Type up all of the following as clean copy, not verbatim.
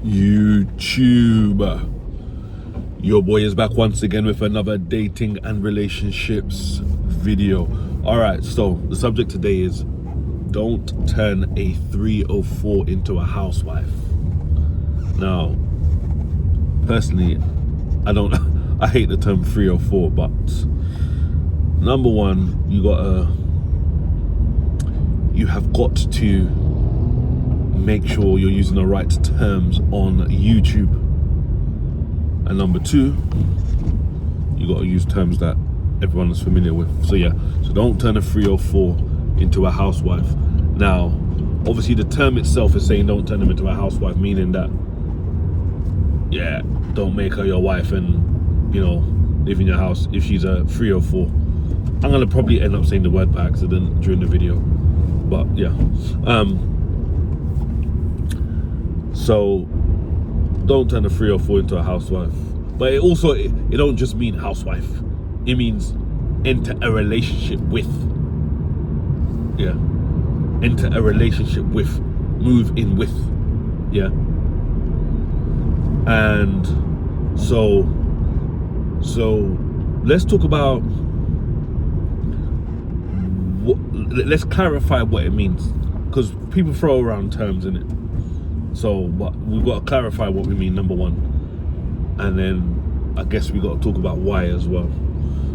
YouTube. Your boy is back once again with another dating and relationships video. Alright, so the subject today is don't turn a 304 into a housewife. Now, personally, I hate the term 304, but number one, you have got to make sure you're using the right terms on YouTube. And number two, you got to use terms that everyone is familiar with. So yeah, so don't turn a 304 into a housewife. Now, obviously the term itself is saying don't turn them into a housewife, meaning that, yeah, don't make her your wife and, you know, live in your house if she's a 304. I'm going to probably end up saying the word by accident during the video. But yeah. So don't turn a 304 into a housewife. But it don't just mean housewife. It means enter a relationship with. Yeah. Enter a relationship with. Move in with. Yeah. And so let's talk about let's clarify what it means, because people throw around terms in it. So, but we've got to clarify what we mean, number one, and then I guess we got to talk about why as well.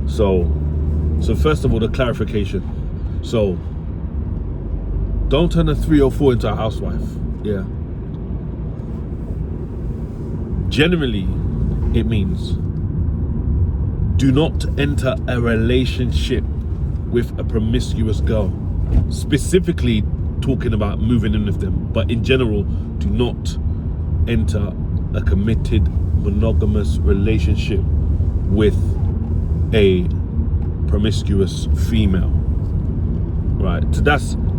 So first of all, the clarification. So, don't turn a 304 into a housewife. Yeah. Generally, it means do not enter a relationship with a promiscuous girl. Specifically talking about moving in with them, but in general, do not enter a committed monogamous relationship with a promiscuous female. Right,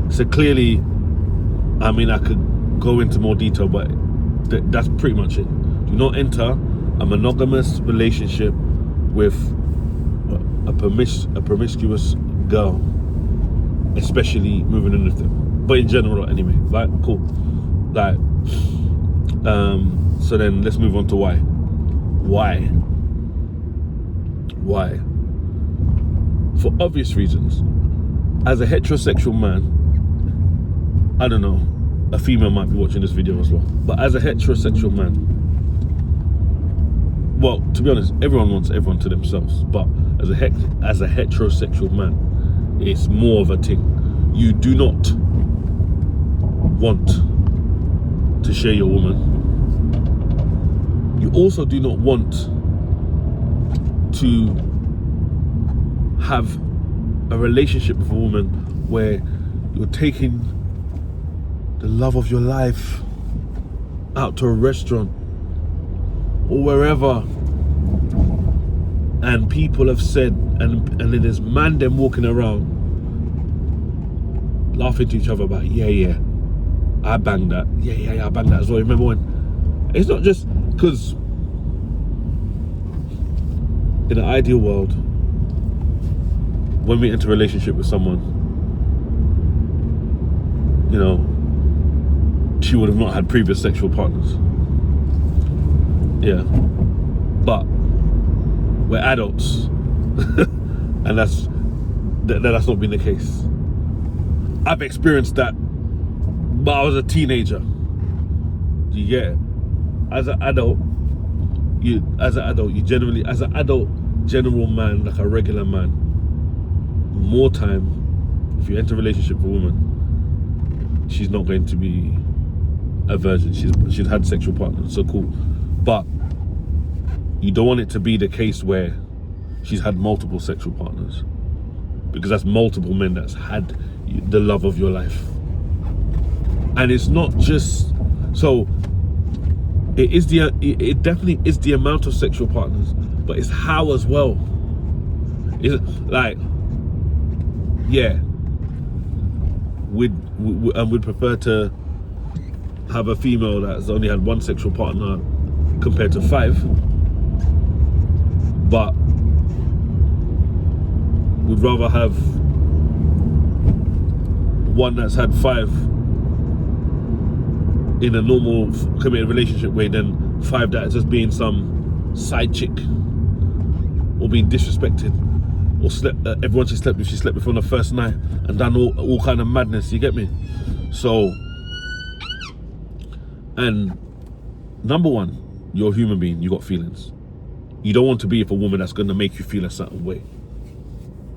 so clearly, I mean, I could go into more detail, but that's pretty much it. Do not enter a monogamous relationship with a promiscuous girl, especially moving in with them, but in general anyway. Right, cool. Like, so then let's move on to why. For obvious reasons. As a heterosexual man, I don't know, a female might be watching this video as well, but as a heterosexual man, well, to be honest, everyone wants everyone to themselves, but as a heterosexual man, it's more of a thing. You do not want to share your woman. You also do not want to have a relationship with a woman where you're taking the love of your life out to a restaurant or wherever, and people have said, and then there's man them walking around laughing to each other about, yeah, I banged that. Yeah, I banged that as well. Remember when? It's not just because in an ideal world, when we enter a relationship with someone, you know, she would have not had previous sexual partners. Yeah. But we're adults. And that's not been the case. I've experienced that, but I was a teenager. Do you get it? As an adult, you generally, as an adult general man, like a regular man, more time, if you enter a relationship with a woman, she's not going to be a virgin. She's had sexual partners, so cool. But you don't want it to be the case where she's had multiple sexual partners, because that's multiple men that's had the love of your life. And it's not just, so it definitely is the amount of sexual partners, but it's how as well. It's like, yeah, we'd prefer to have a female that's only had one sexual partner compared to 5, but we'd rather have one that's had 5 in a normal committed relationship way than 5 that is just being some side chick or being disrespected or slept. Everyone she slept with on the first night and done all kind of madness. You get me? So, and number one, you're a human being. You got feelings. You don't want to be with a woman that's going to make you feel a certain way.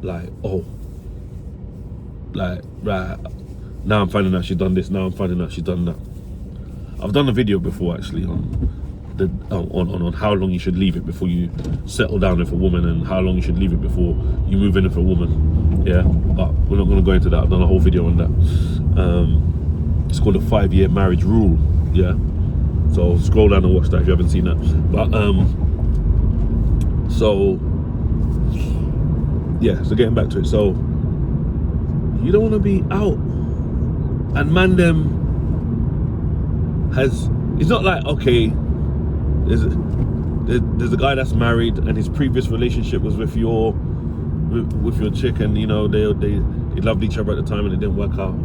Like, oh, like, right, now I'm finding out she's done this, now I'm finding out she's done that. I've done a video before actually on how long you should leave it before you settle down with a woman, and how long you should leave it before you move in with a woman. Yeah, but we're not going to go into that. I've done a whole video on that. It's called the 5-year marriage rule. Yeah, so scroll down and watch that if you haven't seen that. But so yeah, so getting back to it, so you don't want to be out and man them has, it's not like, okay, there's a guy that's married and his previous relationship was with your chick, and you know they loved each other at the time and it didn't work out.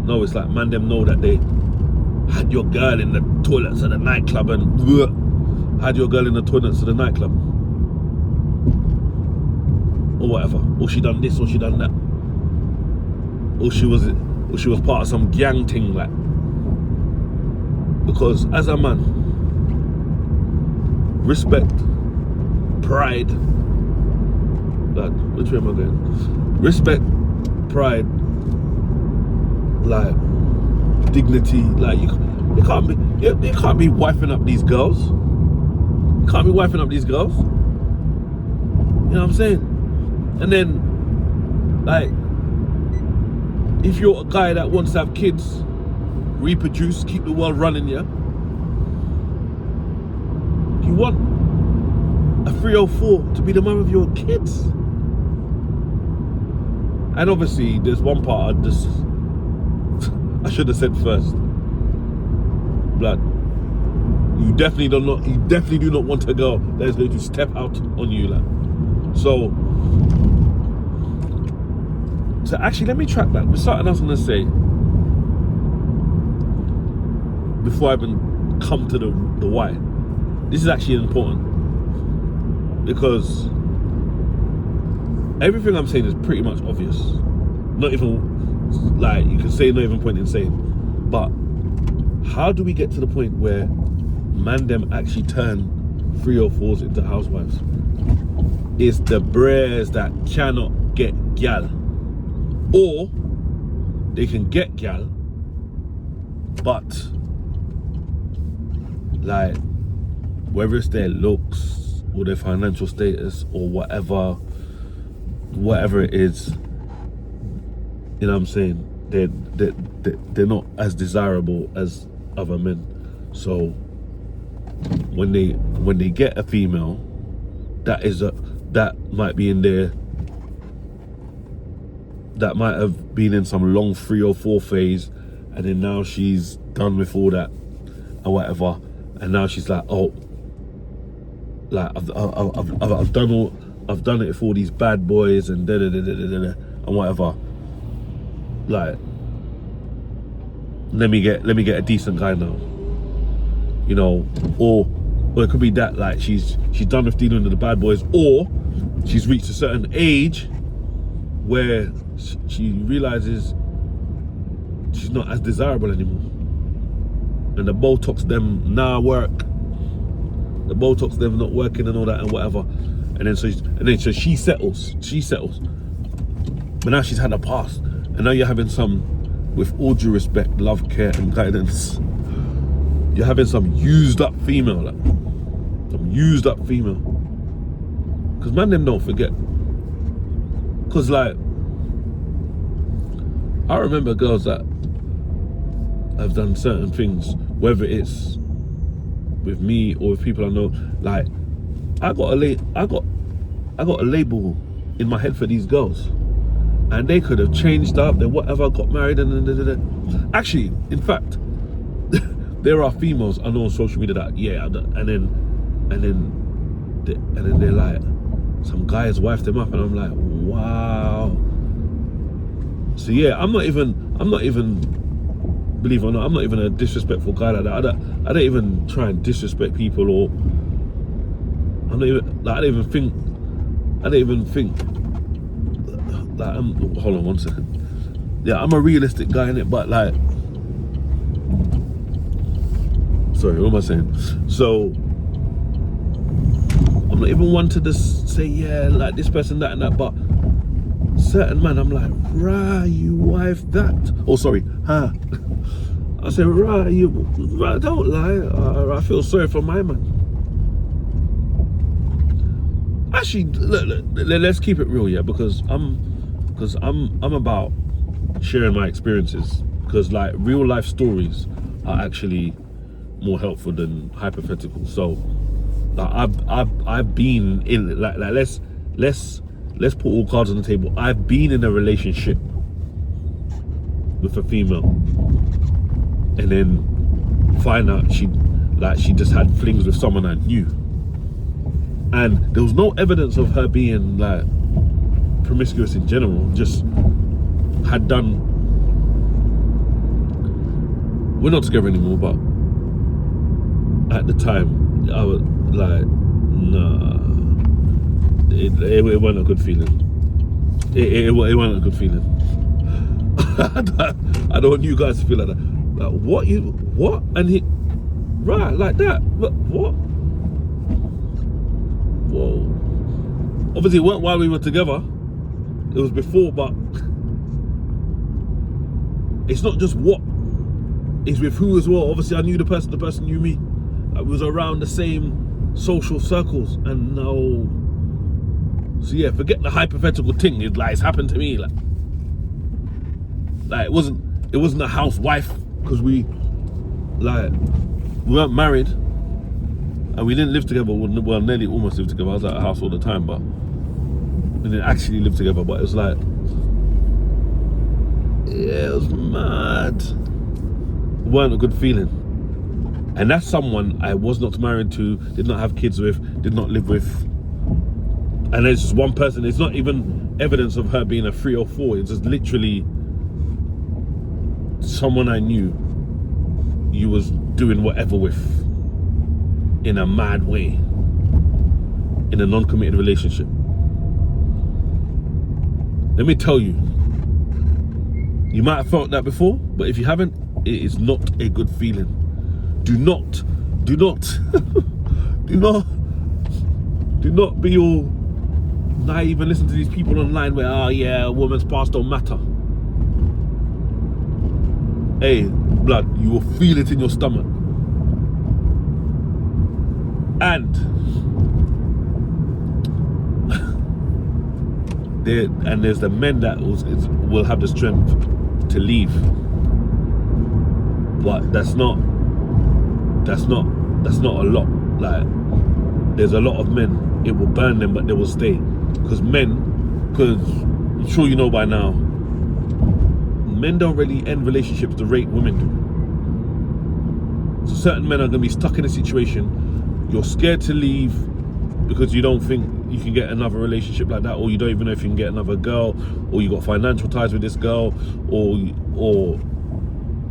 No, it's like man them know that they had your girl in the toilets of the nightclub and had your girl in the toilets of the nightclub or whatever, or she done this or she done that, or she was part of some gang thing, like. Because as a man, respect, pride, like, which way am I going? Respect, pride, like dignity, like you can't be wifing up these girls. You can't be wifing up these girls. You know what I'm saying? And then, like, if you're a guy that wants to have kids, reproduce, keep the world running, yeah? You want a 304 to be the mother of your kids? And obviously, there's one part I should have said first. Blood. You definitely do not want a girl that is going to step out on you, like. So actually, let me track that. There's something else I'm gonna say before I even come to the why. This is actually important because everything I'm saying is pretty much obvious. Not even, like, you can say not even point in saying. But how do we get to the point where man them actually turn 304s into housewives? It's the bres that cannot get gal. Or they can get gal, but like, whether it's their looks or their financial status or whatever it is, you know what I'm saying, they're not as desirable as other men. So when they get a female that might be in there, that might have been in some long 304 phase, and then now she's done with all that or whatever, and now she's like, oh, like I've done it for all these bad boys and da da da da da da and whatever. Like, let me get a decent guy now, you know, or it could be that, like, she's done with dealing with the bad boys, or she's reached a certain age where she realizes she's not as desirable anymore, and the Botox them now work. The Botox them not working and all that and whatever, and then so she settles. But now she's had a past, and now you're having some, with all due respect, love, care, and guidance, you're having some used up female, like some used up female. Because man, them don't forget. Because, like, I remember girls that have done certain things, whether it's with me or with people I know. Like, I got a label in my head for these girls, and they could have changed up, they whatever, got married, and actually, in fact, there are females I know on social media that, yeah, and then they're like, some guy has wifed them up, and I'm like, wow. So yeah, I'm not even believe it or not, I'm not even a disrespectful guy like that. I don't even try and disrespect people, or I'm not even like, I don't even think like hold on one second. Yeah, I'm a realistic guy in it, but like, sorry, what am I saying? So I'm not even one to just say, yeah, like this person, that and that, but certain man, I'm like, rah, you wife that. Oh, sorry, huh? I say, rah, don't lie. I feel sorry for my man. Actually, look, let's keep it real, yeah, because I'm about sharing my experiences, because like real life stories are actually more helpful than hypothetical. So like, I've been in like let's put all cards on the table. I've been in a relationship with a female, and then find out she just had flings with someone I knew, and there was no evidence of her being like promiscuous in general. Just had done. We're not together anymore, but at the time I was like, nah, it wasn't a good feeling. It wasn't a good feeling. I don't want you guys to feel like that. Like, what? And he, right, like that. But what? Whoa. Obviously, it weren't while we were together. It was before, but it's not just what. It's with who as well. Obviously, I knew the person knew me. I was around the same social circles, and now. So yeah, forget the hypothetical thing. It's happened to me. Like it wasn't a housewife, because we weren't married and we didn't live together. Well, nearly almost lived together. I was at a house all the time, but we didn't actually live together. But it was like, yeah, it was mad. It weren't a good feeling. And that's someone I was not married to, did not have kids with, did not live with. And there's just one person. It's not even evidence of her being a 3 or 4. It's just literally someone I knew you was doing whatever with in a mad way, in a non-committed relationship. Let me tell you, you might have felt that before, but if you haven't, it is not a good feeling. Do not be all naive and listen to these people online where, oh yeah, a woman's past don't matter. Hey, blood, you will feel it in your stomach. And there's the men that will have the strength to leave. But that's not a lot. Like, there's a lot of men, it will burn them, but they will stay. Because I'm sure you know by now, men don't really end relationships the rate women do. So certain men are going to be stuck in a situation, you're scared to leave because you don't think you can get another relationship like that, or you don't even know if you can get another girl, or you got financial ties with this girl, or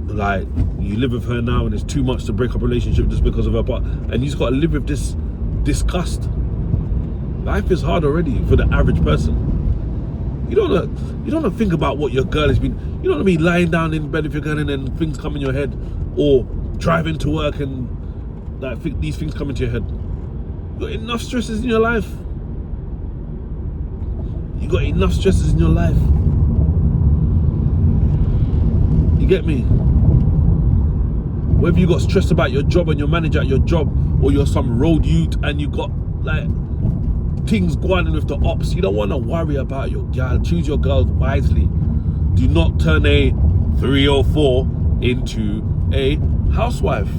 like you live with her now and it's too much to break up a relationship just because of her part, and you just got to live with this disgust. Life is hard already for the average person. You don't want to think about what your girl has been. You don't want to be lying down in bed with your girl and then things come in your head, or driving to work and like these things come into your head. You got enough stresses in your life. You got enough stresses in your life. You get me? Whether you got stressed about your job and your manager at your job, or you're some road youth and you got like things going on with the ops, you don't want to worry about your girl. Choose your girls wisely. Do not turn a 3 or 4 into a housewife.